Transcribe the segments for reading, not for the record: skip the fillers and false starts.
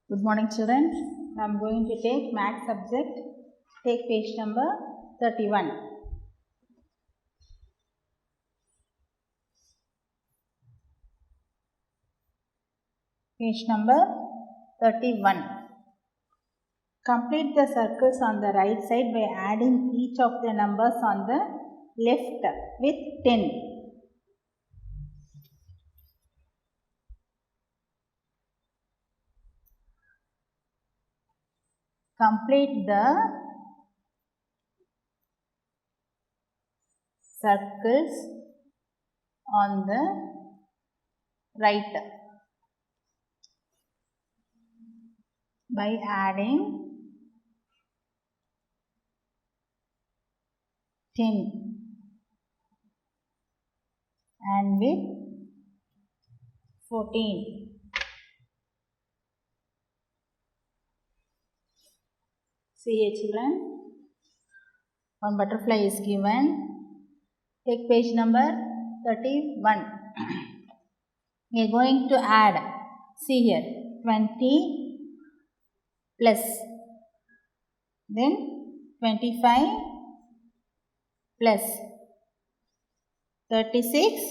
Good morning, children. I am going to take math subject. Take page number 31. Page number 31. Complete the circles on the right side by adding each of the numbers on the left with 10. Complete the circles on the right by adding 10 and with 14. See here, children. One butterfly is given. Take page number 31. We are going to add. See here, 20 plus. Then 25 plus 36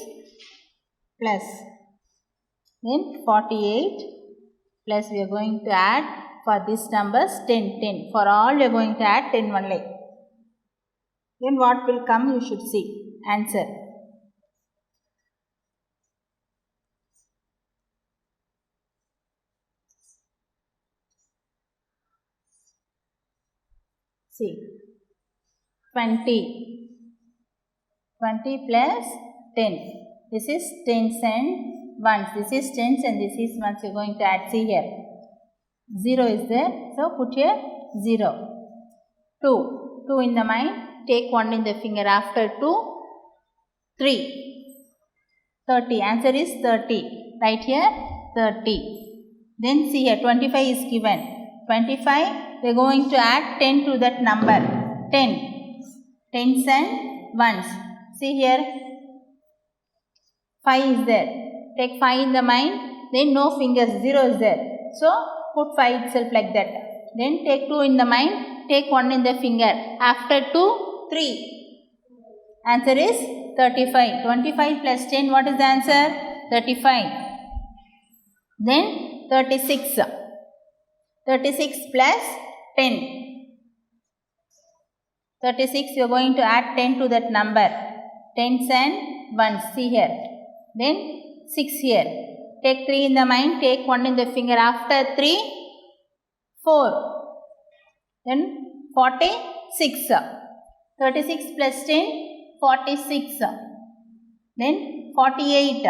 plus. Then 48 plus we are going to add for these numbers 10. For all we are going to add 10 only. Then what will come you should see. Answer. See. 20. 20 plus 10. This is tens and ones. This is tens and this is ones. You are going to add. See here. 0 is there. So put here 0. 2. 2 in the mind. Take 1 in the finger. After 2. 3. 30. Answer is 30. Right here 30. Then see here 25 is given. 25 we are going to add 10 to that number. 10. Tens and ones. See here 5 is there. Take 5 in the mind. Then no fingers. 0 is there. So put 5 itself like that. Then take 2 in the mind. Take 1 in the finger. After 2, 3. Answer is 35. 25 plus 10. What is the answer? 35. Then 36. 36 plus 10. 36 you are going to add 10 to that number. Tens and ones. See here. Then 6 here. Take 3 in the mind. Take 1 in the finger. After 3, 4. Then 46. 36 plus 10, 46. Then 48.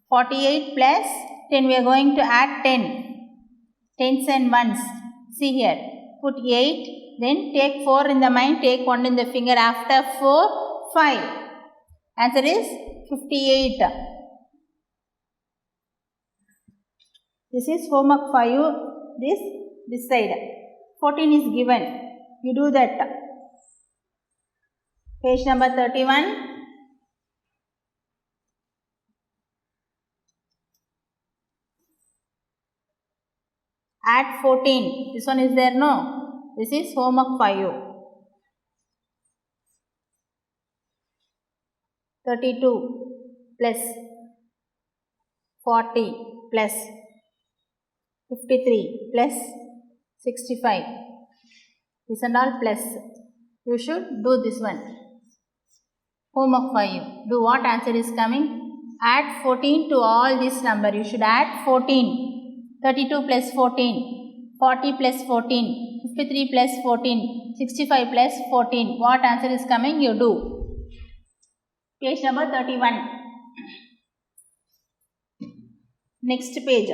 48 plus 10. We are going to add 10. Tens and ones. See here. Put 8. Then take 4 in the mind. Take 1 in the finger. After 4, 5. Answer is 58. This is homework for you. This side. 14 is given. You do that. Page number 31. Add 14. This one is there, no? This is homework for you. 32 plus 40 plus 53 plus 65. This and all plus. You should do this one. Homework for you. Do what answer is coming. Add 14 to all this number. You should add 14. 32 plus 14. 40 plus 14. 53 plus 14. 65 plus 14. What answer is coming? You do. Page number 31. Next page.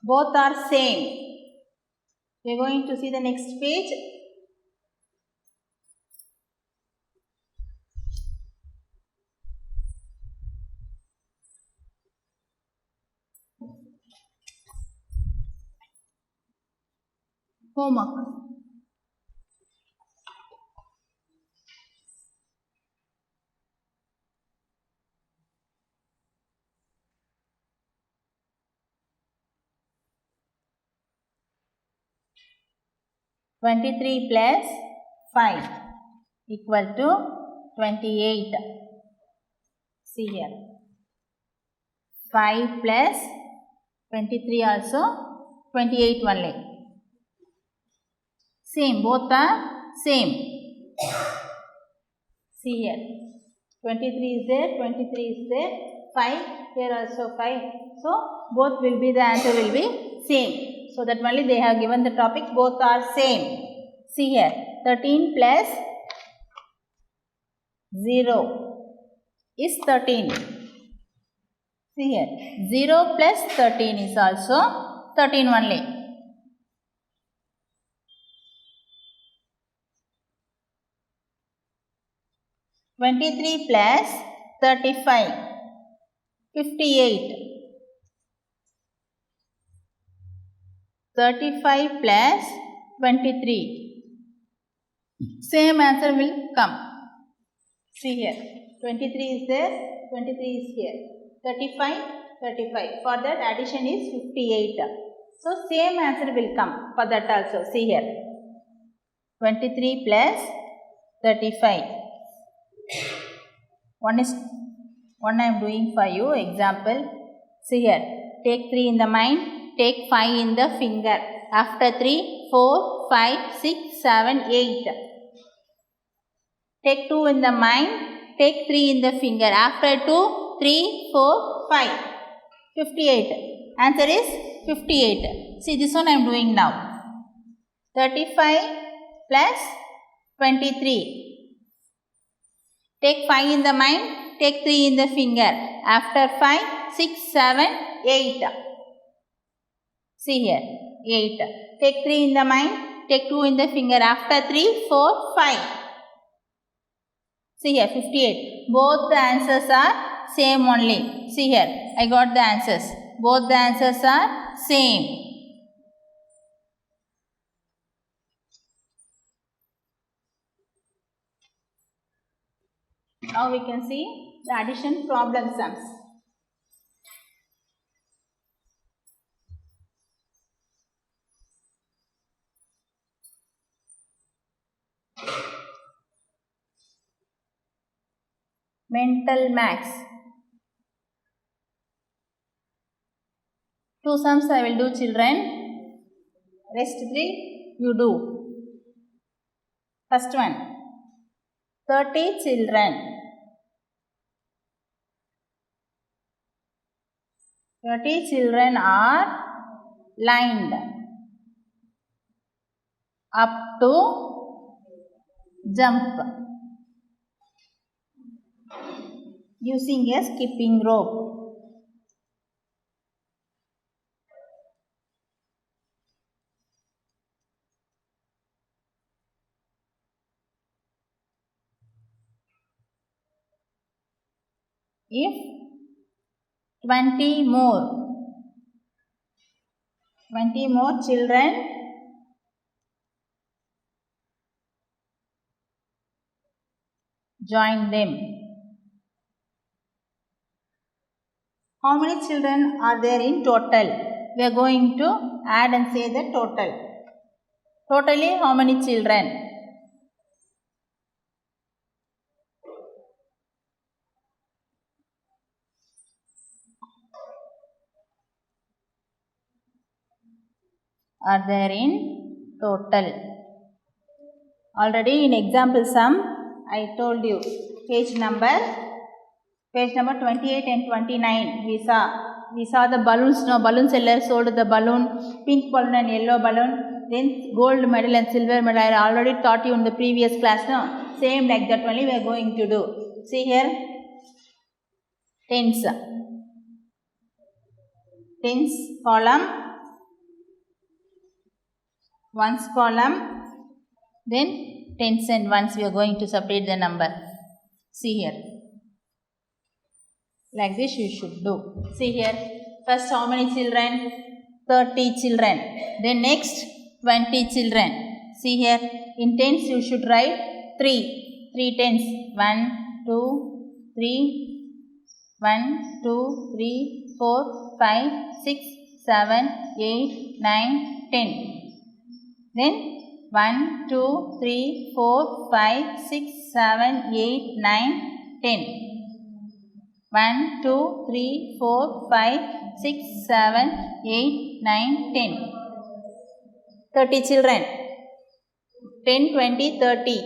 Both are same. We are going to see the next page. Homework. 23 plus 5 equal to 28. See here. 5 plus 23 also 28 only. Same, both are same. See here. 23 is there, 23 is there, 5, here also 5. So, both will be, the answer will be same. So, that only they have given the topic, both are same. See here, 13 plus 0 is 13. See here, 0 plus 13 is also 13 only. Twenty-three plus 35, 58. 35 plus 23. Same answer will come. See here, 23 is there, 23 is here. 35, 35. For that addition is 58. So, same answer will come for that also. See here, 23 plus 35. One I am doing for you example. See here, take 3 in the mind, take 5 in the finger. After 3, 4, 5, 6, 7, 8. Take 2 in the mind, take 3 in the finger. After 2, 3, 4, 5. 58. Answer is 58. See, this one I am doing now. 35 plus 23. Take 5 in the mind, take 3 in the finger. After 5, 6, 7, 8. See here, 8. Take 3 in the mind, take 2 in the finger. After 3, 4, 5. See here, 58. Both the answers are same only. See here, I got the answers. Both the answers are same. Now we can see the addition problem sums. Mental max. 2 sums I will do, children. Rest 3 you do. First one, 30 children. 30 children are lined up to jump using a skipping rope. If 20 more children join them, how many children are there in total? We are going to add and say the total. Totally how many children? Are there in total? Already in example sum I told you, page number 28 and 29 we saw the balloons. No, balloon seller sold the balloon, pink balloon and yellow balloon, then gold medal and silver medal. I already taught you in the previous class. No, same like that only we are going to do. See here, tens column, ones column, then tens and ones we are going to separate the number. See here, like this you should do. See here, first how many children? 30 children. Then next 20 children. See here, in tens you should write 3 tens. 1, 2, 3, 1, 2, 3, 4, 5, 6, 7, 8, 9, 10. Then 1, 2, 3, 4, 5, 6, 7, 8, 9, 10. 1, 2, 3, 4, 5, 6, 7, 8, 9, 10. 30 children. 10, 20, 30.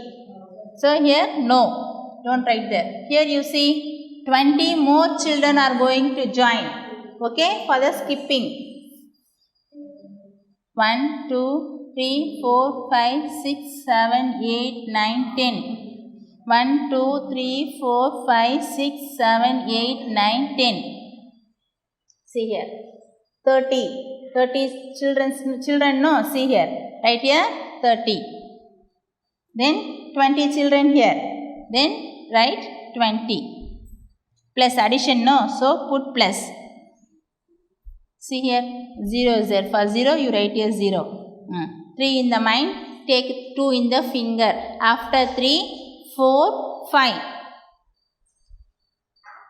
So here no. Don't write there. Here you see 20 more children are going to join. Okay, for the skipping. 1, 2, 3, 4, 5, 6, 7, 8, 9, 10. 1, 2, 3, 4, 5, 6, 7, 8, 9, 10. See here. 30. 30 children no. See here. Right here 30. Then 20 children here. Then write 20. Plus addition no. So put plus. See here 0 is there. For 0 you write here 0. 3 in the mind. Take 2 in the finger. After 3, 4, 5.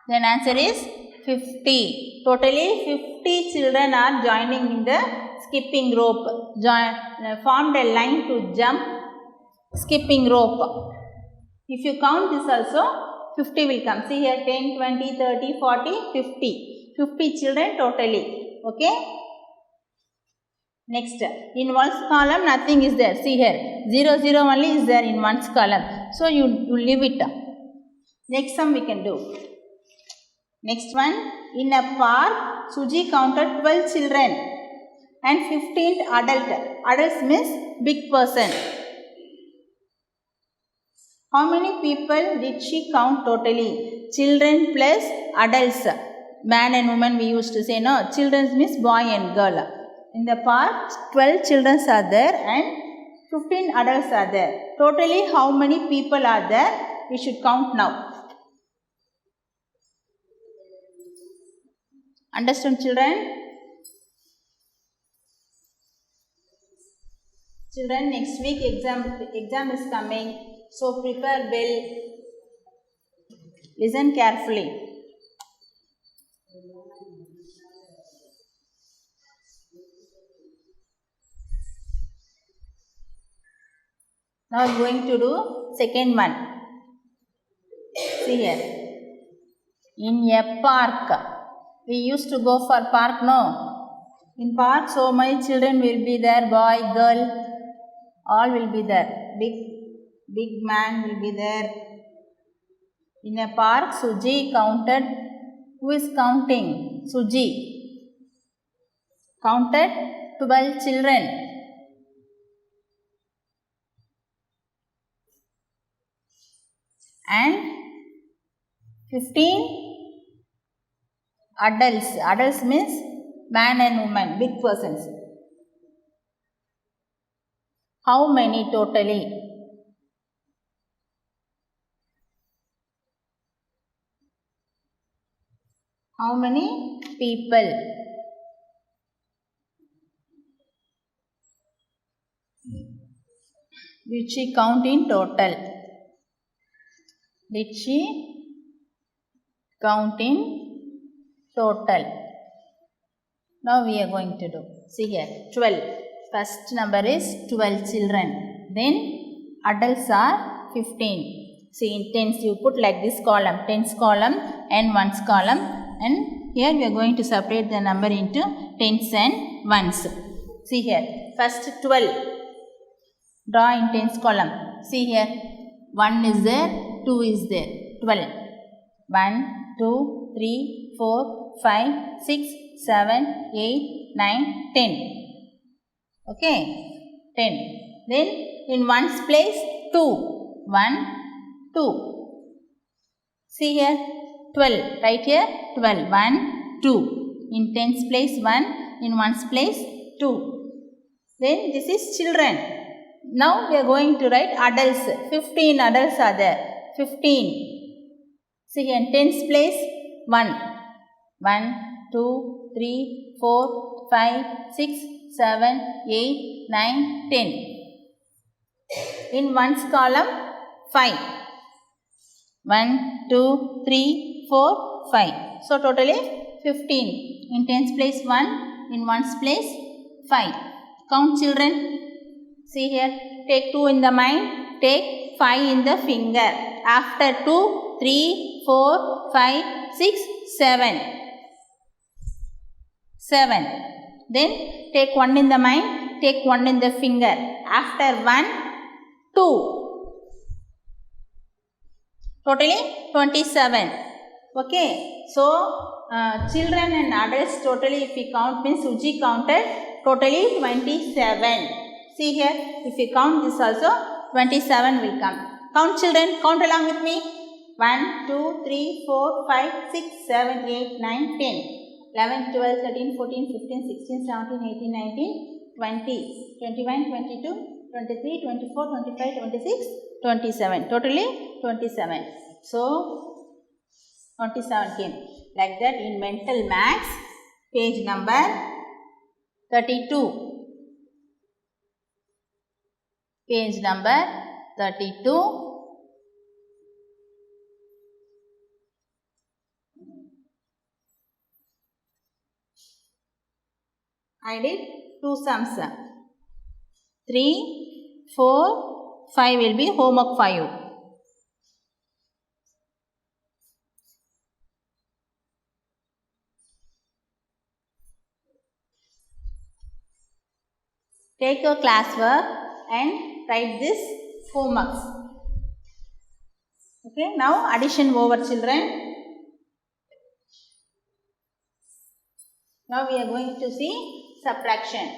Then answer is 50. Totally 50 children are joining in the skipping rope. Formed a line to jump skipping rope. If you count this also, 50 will come. See here 10, 20, 30, 40, 50. 50 children totally. Okay. Next, in one's column nothing is there. See here 0, 0 only is there in one's column. So you leave it. Next sum we can do. Next one, in a park, Suji counted 12 children and 15 adult. Adults means big person. How many people did she count totally? Children plus adults. Man and woman we used to say no. Children means boy and girl. In the park, 12 children are there and 15 adults are there. Totally how many people are there? We should count now. Understand children? Children, next week exam is coming. So prepare well. Listen carefully. Now I am going to do second one. See here. In a park. We used to go for park, no? In park, so many children will be there, boy, girl, all will be there. Big man will be there. In a park, Suji counted. Who is counting? Suji. Counted 12 children. And 15 adults. Adults means man and woman, big persons. How many totally? How many people? Did she count in total? Did she count in total? Now we are going to do. See here 12. First number is 12 children. Then adults are 15. See in tens you put like this column. Tens column and ones column. And here we are going to separate the number into tens and ones. See here. First 12. Draw in tens column. See here. 1 is there. 2 is there. 12. 1, 2, 3, 4, 5, 6, 7, 8, 9, 10. Okay. 10. Then in ones place 2. 1, 2. See here. 12. Right here. 12. 1, 2. In tens place 1. In ones place 2. Then this is children. Now we are going to write adults. 15 adults are there. 15. See here in tens place 1. 1, 2, 3, 4, 5, 6, 7, 8, 9, 10. In ones column 5. 1, 2, 3, 4, 5. So totally 15. In tens place 1. In ones place 5. Count children. See here take 2 in the mind, take 5 in the finger. After 2, 3, 4, 5, 6, 7. 7. Then take 1 in the mind, take 1 in the finger. After 1, 2. Totally 27. Okay. So, children and adults totally if we count means Suji counted totally 27. See here, if we count this also 27 will come. Count children, count along with me. 1, 2, 3, 4, 5, 6, 7, 8, 9, 10. 11, 12, 13, 14, 15, 16, 17, 18, 19, 20, 21, 22, 23, 24, 25, 26, 27. Totally 27. So, 27 came. Like that in mental maths, page number 32. Page number 32. I did 2 sums. 3, 4, 5 will be homework 5. Take your classwork and write this homeworks. Okay, now addition over children. Now we are going to see subtraction.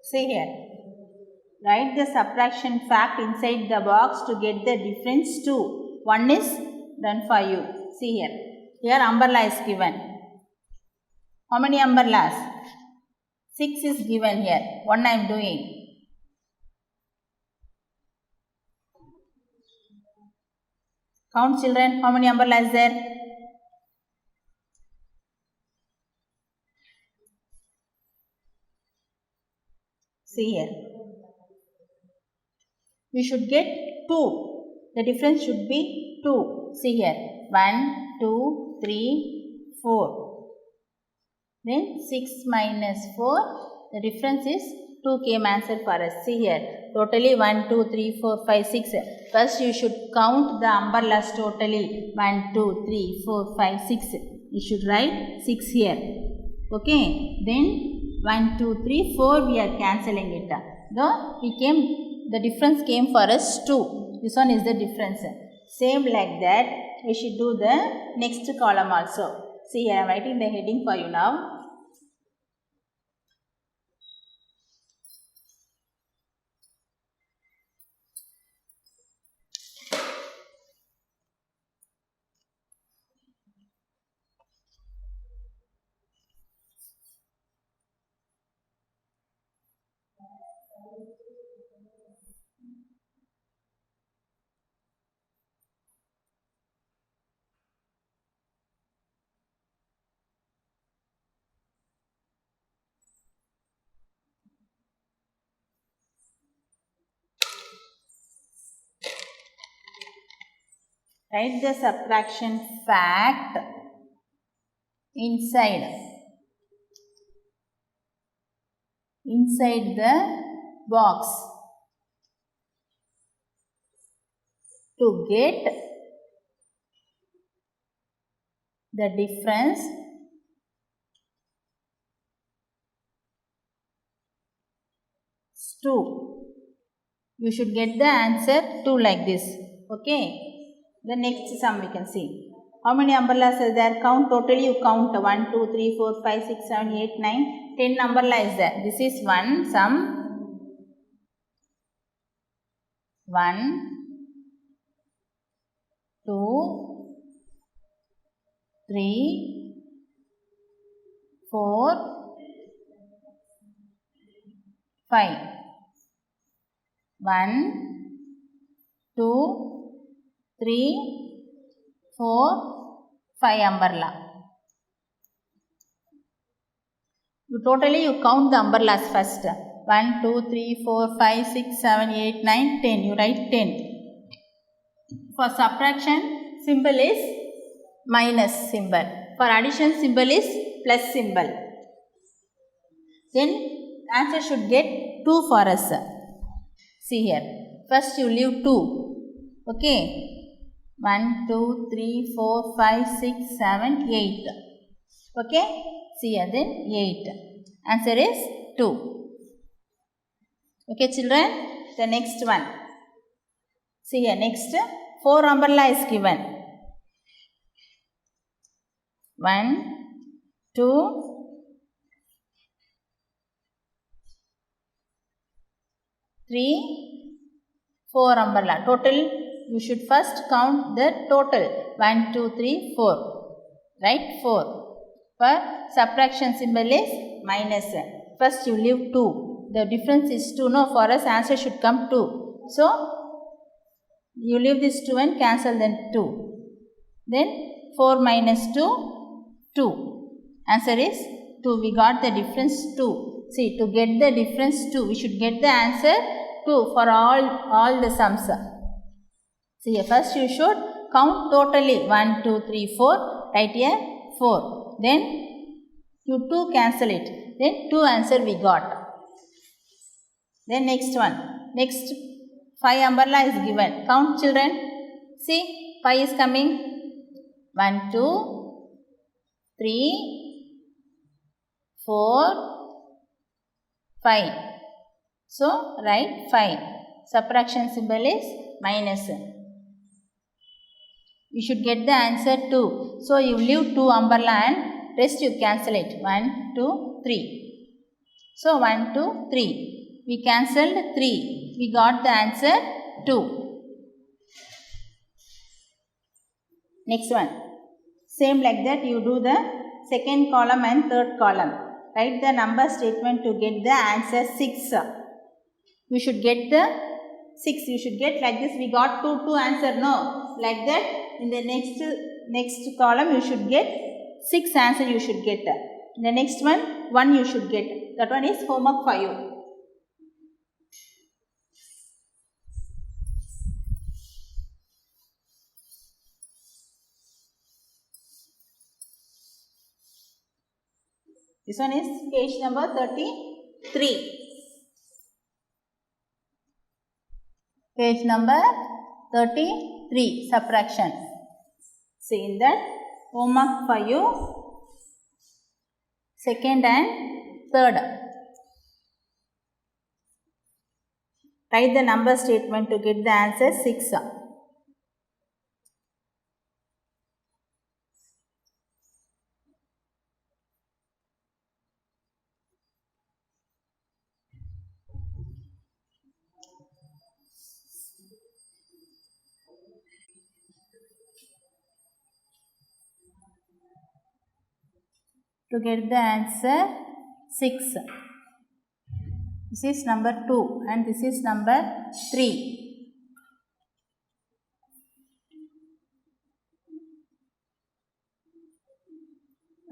See here. Write the subtraction fact inside the box to get the difference too. 1 is done for you. See here. Here umbrella is given. How many umbrellas? 6 is given here. 1 I am doing. Count children. How many umbrellas is there? See here. We should get 2. The difference should be 2. See here. 1, 2, 3, 4. Then 6 minus 4. The difference is 2 came answer for us. See here. Totally 1, 2, 3, 4, 5, 6. First you should count the umbrellas totally. 1, 2, 3, 4, 5, 6. You should write 6 here. Okay. Then 1, 2, 3, 4 we are cancelling it. Though the difference came for us 2. This one is the difference. Same like that we should do the next column also. See here I am writing the heading for you now. Write the subtraction fact inside the box to get the difference is 2. You should get the answer 2 like this. Okay. The next sum we can see. How many umbrellas are there? Count totally you count 1, 2, 3, 4, 5, 6, 7, 8, 9, 10 umbrellas is there. This is one sum. 1, 2, 3, 4, 5. 1, 2, 3, 4, 5 umbrella. Totally you count the umbrellas first. 1, 2, 3, 4, 5, 6, 7, 8, 9, 10. You write 10. For subtraction, symbol is minus symbol. For addition, symbol is plus symbol. Then answer should get 2 for us. See here. First you leave 2. Okay. 1, 2, 3, 4, 5, 6, 7, 8. Okay. See here then 8. Answer is 2. Okay children. The next one. See here next 4 umbrella is given. 1, 2, 3, 4 umbrella. Total you should first count the total. 1, 2, 3, 4. Right? 4. For subtraction symbol is minus. First you leave 2. The difference is 2. No, for us answer should come 2. So, you leave this 2 and cancel then 2. Then 4 minus 2, 2. Answer is 2. We got the difference 2. See, to get the difference 2, we should get the answer 2 for all the sums. See, first you should count totally 1, 2, 3, 4. Write here 4. Then you 2 cancel it. Then 2 answer we got. Then next one. Next 5 umbrella is given. Count children. See 5 is coming. 1, 2, 3, 4, 5. So write 5. Subtraction symbol is minus. You should get the answer 2. So you leave 2 umbrella and rest you cancel it. 1, 2, 3. So 1, 2, 3. We cancelled 3. We got the answer 2. Next one. Same like that you do the second column and third column. Write the number statement to get the answer 6. You should get the 6. You should get like this. We got 2 answer. No. Like that. In the next column you should get 6 answer you should get. In the next one 1 you should get. That one is homework for you. This one is page number 33. Page number 33, subtraction. See in that homework for you, second and third. Write the number statement to get the answer 6. To get the answer 6. This is number 2 and this is number 3.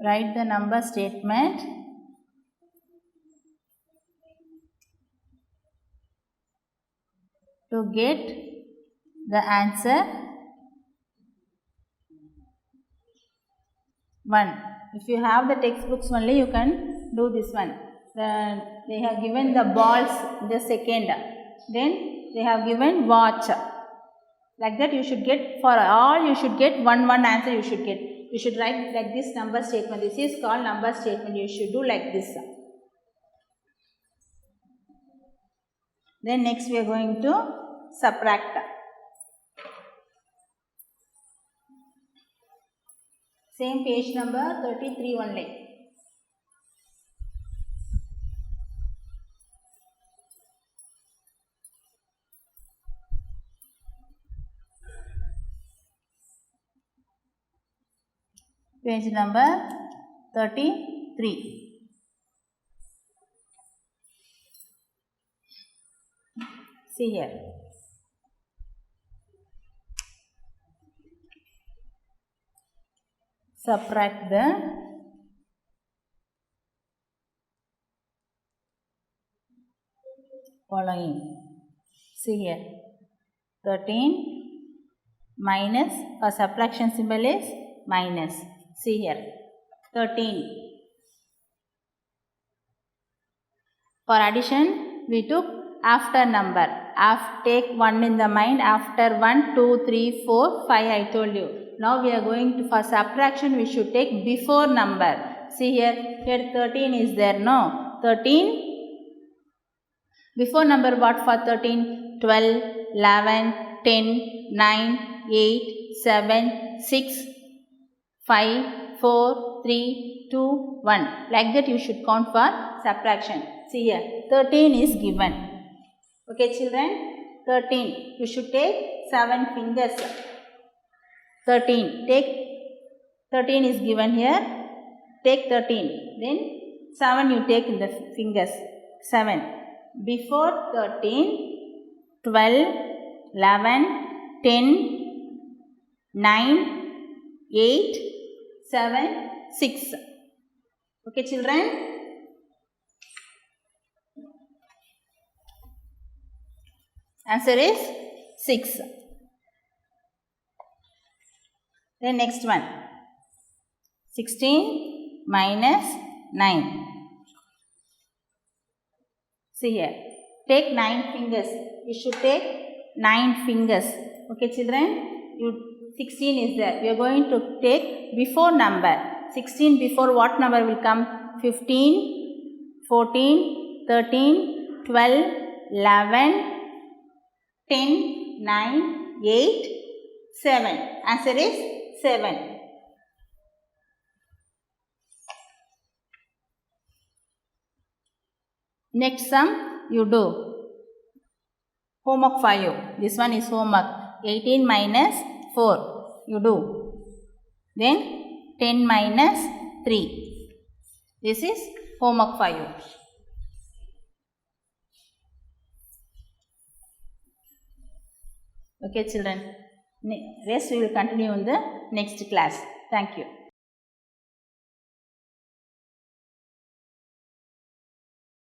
Write the number statement. To get the answer 1. If you have the textbooks only, you can do this one. They have given the balls the second. Then they have given watch. Like that you should get, for all you should get 1 answer you should get. You should write like this number statement. This is called number statement. You should do like this. Then next we are going to subtract. Same page number 33 only. Page number 33. See here. Subtract the following. See here, 13 minus, for subtraction symbol is minus. See here, 13. For addition, we took after number. Take 1 in the mind. After 1, 2, 3, 4, 5 I told you. Now we are going to, for subtraction we should take before number. See here 13 is there, no? 13. Before number what for 13? 12, 11, 10, 9, 8, 7, 6, 5, 4, 3, 2, 1. Like that you should count for subtraction. See here, 13 is given. Okay children, 13. You should take 7 fingers. 13. Take 13 is given here. Take 13. Then 7 you take in the fingers. 7. Before 13, 12, 11, 10, 9, 8, 7, 6. Okay children? Answer is 6. Then next one. 16 minus 9. See here. Take 9 fingers. You should take 9 fingers. Okay children? 16 is there. We are going to take before number. 16 before what number will come? 15, 14, 13, 12, 11, 10, 9, 8, 7. Answer is 7. Next sum you do. Homework for you. This one is homework. 18 minus 4. You do. Then 10 minus 3. This is homework for you. Okay children. Rest we will continue in the next class. Thank you.